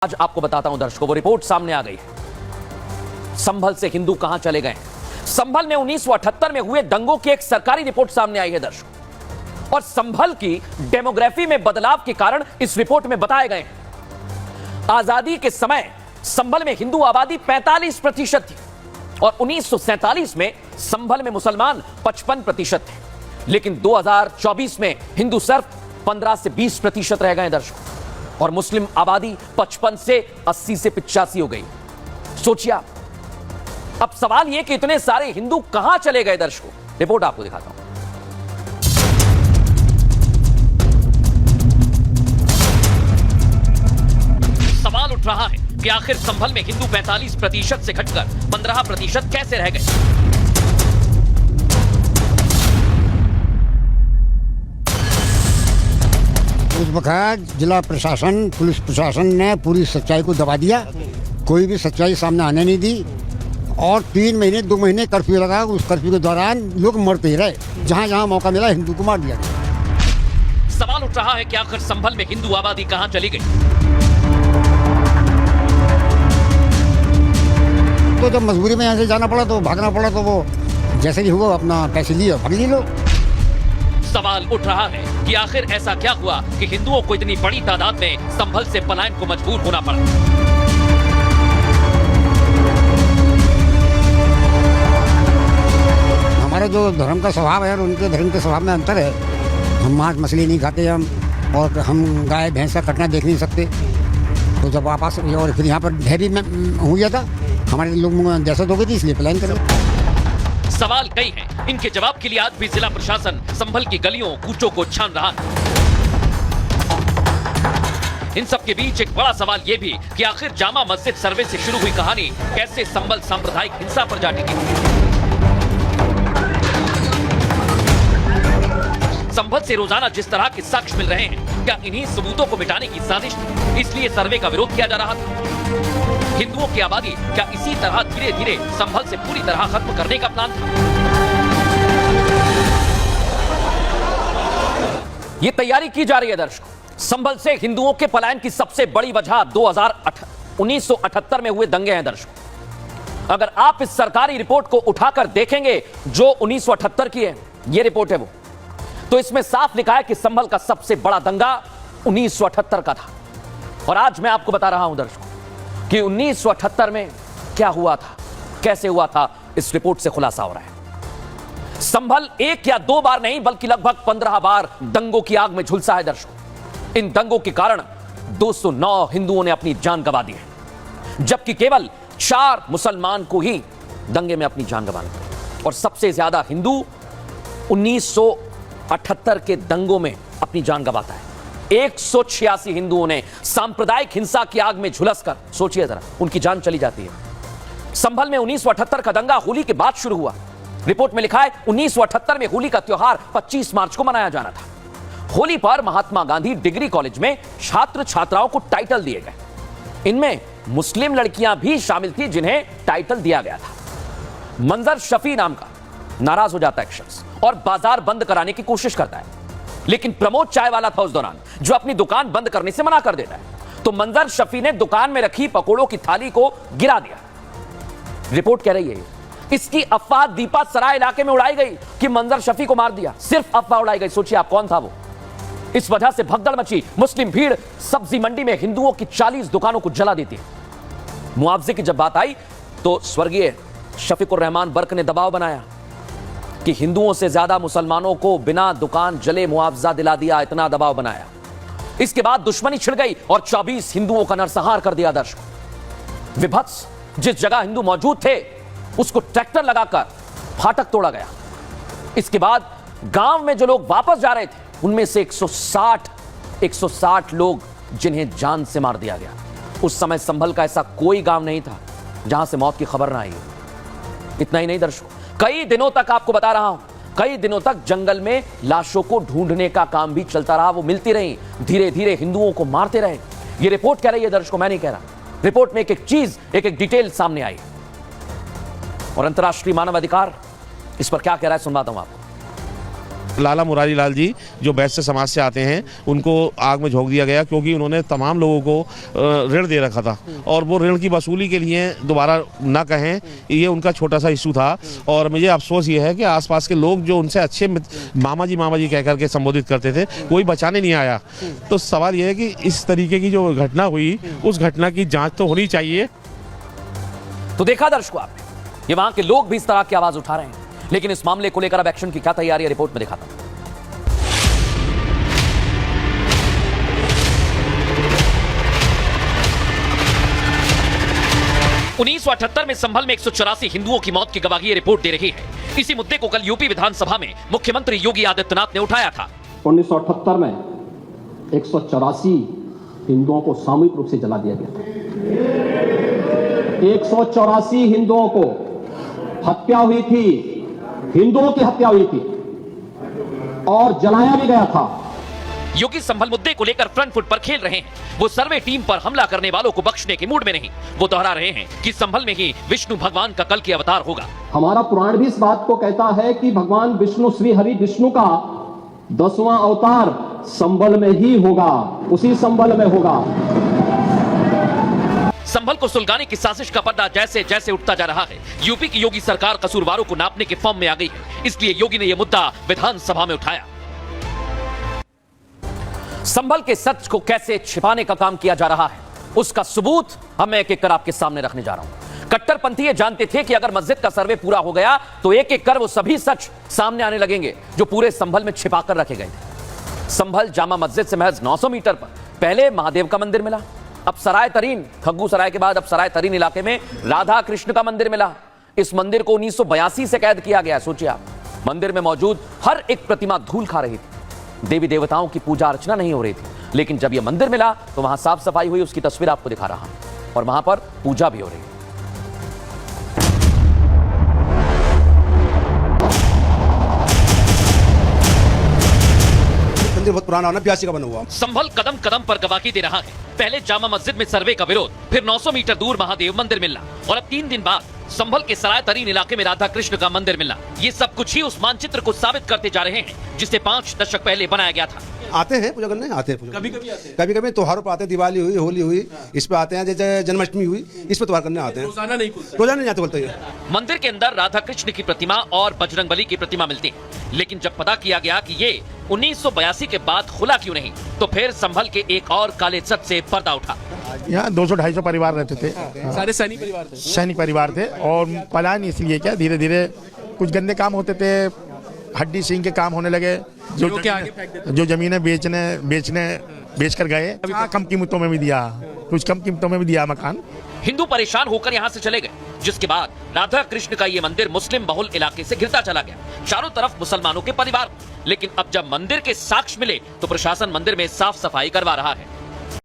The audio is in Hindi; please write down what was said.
आज आपको बताता हूं दर्शकों, वो रिपोर्ट सामने आ गई है। संभल से हिंदू कहां चले गए? संभल में 1978 में हुए दंगों की एक सरकारी रिपोर्ट सामने आई है दर्शकों, और संभल की डेमोग्राफी में बदलाव के कारण इस रिपोर्ट में बताए गए हैं। आजादी के समय संभल में हिंदू आबादी 45% थी और 1947 में संभल में मुसलमान 55% थे, लेकिन 2024 में हिंदू सिर्फ 15 से 20% रह गए दर्शकों, और मुस्लिम आबादी 55 से 80 से 85 हो गई। सोचिए आप, अब सवाल यह कि इतने सारे हिंदू कहां चले गए दर्शकों? रिपोर्ट आपको दिखाता हूं। सवाल उठ रहा है कि आखिर संभल में हिंदू 45% से घटकर 15% कैसे रह गए? उस वक्त जिला प्रशासन, पुलिस प्रशासन ने पूरी सच्चाई को दबा दिया, कोई भी सच्चाई सामने आने नहीं दी, और 3 महीने 2 महीने कर्फ्यू लगा। उस कर्फ्यू के दौरान लोग मरते ही रहे, जहां जहां मौका मिला हिंदू को मार दिया गया। सवाल उठ रहा है कि आखिर संभल में हिंदू आबादी कहां चली गई? तो जब मजबूरी में यहाँ से जाना पड़ा तो भागना पड़ा, तो वो जैसे भी हुआ अपना पैसे लिए भाग लिए लोग। सवाल उठ रहा है कि आखिर ऐसा क्या हुआ कि हिंदुओं को इतनी बड़ी तादाद में संभल से पलायन को मजबूर होना पड़ा? हमारे जो धर्म का स्वभाव है और उनके धर्म के स्वभाव में अंतर है। हम मांस मछली नहीं खाते और हम गाय भैंस का कटना देख नहीं सकते। तो जब वापस और फिर यहाँ पर ढेरी में हो गया था, हमारे लोग दहशत हो गई थी, इसलिए प्लान करें। सवाल कई हैं, इनके जवाब के लिए आज भी जिला प्रशासन संभल की गलियों कूचों को छान रहा है। इन सब के बीच एक बड़ा सवाल यह भी कि आखिर जामा मस्जिद सर्वे से शुरू हुई कहानी कैसे संभल सांप्रदायिक हिंसा पर जा टिकी? संभल से रोजाना जिस तरह के साक्ष्य मिल रहे हैं, क्या इन्हीं सबूतों को मिटाने की साजिश थी? इसलिए सर्वे का विरोध किया जा रहा था। हिंदुओं की आबादी क्या इसी तरह धीरे धीरे संभल से पूरी तरह खत्म करने का प्लान था? यह तैयारी की जा रही है दर्शकों। संभल से हिंदुओं के पलायन की सबसे बड़ी वजह 1978 में हुए दंगे हैं दर्शकों। अगर आप इस सरकारी रिपोर्ट को उठाकर देखेंगे जो 1978 की है, यह रिपोर्ट है वो, तो इसमें साफ लिखा है कि संभल का सबसे बड़ा दंगा 1978 का था। और आज मैं आपको बता रहा हूं दर्शकों कि 1978 में क्या हुआ था, कैसे हुआ था, इस रिपोर्ट से खुलासा हो रहा है। संभल 1 या 2 बार नहीं बल्कि लगभग 15 बार दंगों की आग में झुलसा है दर्शकों। इन दंगों के कारण 209 हिंदुओं ने अपनी जान गंवा दी है, जबकि केवल 4 मुसलमान को ही दंगे में अपनी जान गंवानी पड़ी। और सबसे ज्यादा हिंदू 1978 के दंगों में अपनी जान गंवाता है। 186 हिंदुओं ने सांप्रदायिक हिंसा की आग में झुलसकर, सोचिए जरा, उनकी जान चली जाती है। संभल में 1978 का दंगा होली के बाद शुरू हुआ। रिपोर्ट में लिखा है 1978 में होली का त्योहार 25 मार्च को मनाया जाना था। होली पर महात्मा गांधी डिग्री कॉलेज में छात्र छात्राओं को टाइटल दिए गए। इनमें मुस्लिम लड़कियां भी शामिल थी जिन्हें टाइटल दिया गया था। मंजर शफी नाम का नाराज हो जाता है एक शख्स और बाजार बंद कराने की कोशिश करता है, लेकिन प्रमोद चाय वाला था उस दौरान जो अपनी दुकान बंद करने से मना कर देता है। तो मंजर शफी ने दुकान में रखी पकोड़ों की थाली को गिरा दिया। रिपोर्ट कह रही है इसकी अफवाह दीपा सराय इलाके में उड़ाई गई कि मंजर शफी को मार दिया। सिर्फ अफवाह उड़ाई गई। सोचिए आप, कौन था वो? इस वजह से भगदड़ मची। मुस्लिम भीड़ सब्जी मंडी में हिंदुओं की 40 दुकानों को जला देती है। मुआवजे की जब बात आई तो स्वर्गीय शफीकुर रहमान बर्क ने दबाव बनाया कि हिंदुओं से ज्यादा मुसलमानों को बिना दुकान जले मुआवजा दिला दिया। इतना दबाव बनाया। इसके बाद दुश्मनी छिड़ गई और 24 हिंदुओं का नरसंहार कर दिया दर्शकों। विभत्स, जिस जगह हिंदू मौजूद थे उसको ट्रैक्टर लगाकर फाटक तोड़ा गया। इसके बाद गांव में जो लोग वापस जा रहे थे उनमें से 160 लोग जिन्हें जान से मार दिया गया। उस समय संभल का ऐसा कोई गांव नहीं था जहां से मौत की खबर ना आई। इतना ही नहीं दर्शकों, कई दिनों तक, आपको बता रहा हूं, कई दिनों तक जंगल में लाशों को ढूंढने का काम भी चलता रहा। वो मिलती रही, धीरे धीरे हिंदुओं को मारते रहे। ये रिपोर्ट कह रही है दर्शकों, मैं नहीं कह रहा। रिपोर्ट में एक एक चीज, एक एक डिटेल सामने आई। और अंतर्राष्ट्रीय मानव अधिकार इस पर क्या कह रहा है सुनवाता हूं आपको। लाला मुरारी लाल जी जो वैश्य समाज से आते हैं उनको आग में झोंक दिया गया, क्योंकि उन्होंने तमाम लोगों को ऋण दे रखा था और वो ऋण की वसूली के लिए दोबारा ना कहें, ये उनका छोटा सा इशू था। और मुझे अफसोस ये है कि आसपास के लोग जो उनसे अच्छे मामा जी कह करके संबोधित करते थे, कोई बचाने नहीं आया। तो सवाल ये है कि इस तरीके की जो घटना हुई उस घटना की जाँच तो होनी चाहिए। तो देखा दर्शकों आपने, ये वहां के लोग भी इस तरह की आवाज उठा रहे हैं, लेकिन इस मामले को लेकर अब एक्शन की क्या तैयारी है, रिपोर्ट में दिखाता हूं। 1978 में संभल में 184 हिंदुओं की मौत की गवाही ये रिपोर्ट दे रही है। इसी मुद्दे को कल यूपी विधानसभा में मुख्यमंत्री योगी आदित्यनाथ ने उठाया था। 1978 में 184 हिंदुओं को सामूहिक रूप से जला दिया गया था। 184 हिंदुओं को हत्या हुई थी, हिंदुओं की हत्या हुई थी और जलाया भी गया था। योगी संभल मुद्दे को लेकर फ्रंट फुट पर खेल रहे हैं। वो सर्वे टीम पर हमला करने वालों को बख्शने के मूड में नहीं। वो दोहरा रहे हैं कि संभल में ही विष्णु भगवान का कल की अवतार होगा। हमारा पुराण भी इस बात को कहता है कि भगवान विष्णु, श्री हरि विष्णु का 10वां अवतार संभल में ही होगा, उसी संभल में होगा। संभल को सुलगाने की साजिश का पर्दा जैसे जैसे उठता जा रहा है, यूपी की योगी सरकार कसूरवारों को नापने के फॉर्म में आ गई है। इसलिए योगी ने यह मुद्दा विधानसभा में उठाया। संभल के सच को कैसे छिपाने का काम किया जा रहा है, उसका सबूत हम मैं एक एक कर आपके सामने रखने जा रहा हूं। कट्टरपंथी ये जानते थे कि अगर मस्जिद का सर्वे पूरा हो गया तो एक एक कर वो सभी सच सामने आने लगेंगे जो पूरे संभल में छिपाकर रखे गए थे। संभल जामा मस्जिद से महज 900 मीटर पर पहले महादेव का मंदिर मिला। अब सराय तरीन, खग्गू सराय के बाद अब सराय तरीन इलाके में राधा कृष्ण का मंदिर मिला। इस मंदिर को 1982 से कैद किया गया। सोचिए आप, मंदिर में मौजूद हर एक प्रतिमा धूल खा रही थी। देवी देवताओं की पूजा अर्चना नहीं हो रही थी, लेकिन जब यह मंदिर मिला तो वहां साफ सफाई हुई। उसकी तस्वीर आपको दिखा रहा हूं और वहां पर पूजा भी हो रही है। मंदिर बहुत पुराना है ना, 82 का बना हुआ। संभल कदम कदम पर गवाही दे रहा है। पहले जामा मस्जिद में सर्वे का विरोध, फिर 900 मीटर दूर महादेव मंदिर मिलना और अब 3 दिन बाद संभल के सराय तरीन इलाके में राधा कृष्ण का मंदिर मिलना। ये सब कुछ ही उस मानचित्र को साबित करते जा रहे हैं जिसे 5 दशक पहले बनाया गया था। आते हैं पूजा करने, आते हैं कभी कभी त्योहारों पर आते हैं। दिवाली हुई, होली हुई, इस पे आते हैं। जैसे जन्माष्टमी हुई, इस पे त्योहार करने आते हैं। रोजाना नहीं आते बोलते हैं। मंदिर के अंदर राधा कृष्ण की प्रतिमा और बजरंगबली की प्रतिमा मिलती है, लेकिन जब पता किया गया कि ये 1982 के बाद खुला क्यों नहीं, तो फिर संभल के एक और काले सच से पर्दा उठा। यहाँ 200-250 परिवार रहते थे। सारे सैनिक परिवार थे। सैनिक परिवार थे और पलायन इसलिए क्या, धीरे धीरे कुछ गंदे काम होते थे, हड्डी सींग के काम होने लगे। जो जमीनें बेच कर गए, कम कीमतों में भी दिया, कुछ कम कीमतों में भी दिया मकान। हिंदू परेशान होकर यहाँ से चले गए, जिसके बाद राधा कृष्ण का ये मंदिर मुस्लिम बहुल इलाके से घिरता चला गया, चारों तरफ मुसलमानों के परिवार। लेकिन अब जब मंदिर के साक्ष्य मिले तो प्रशासन मंदिर में साफ सफाई करवा रहा है।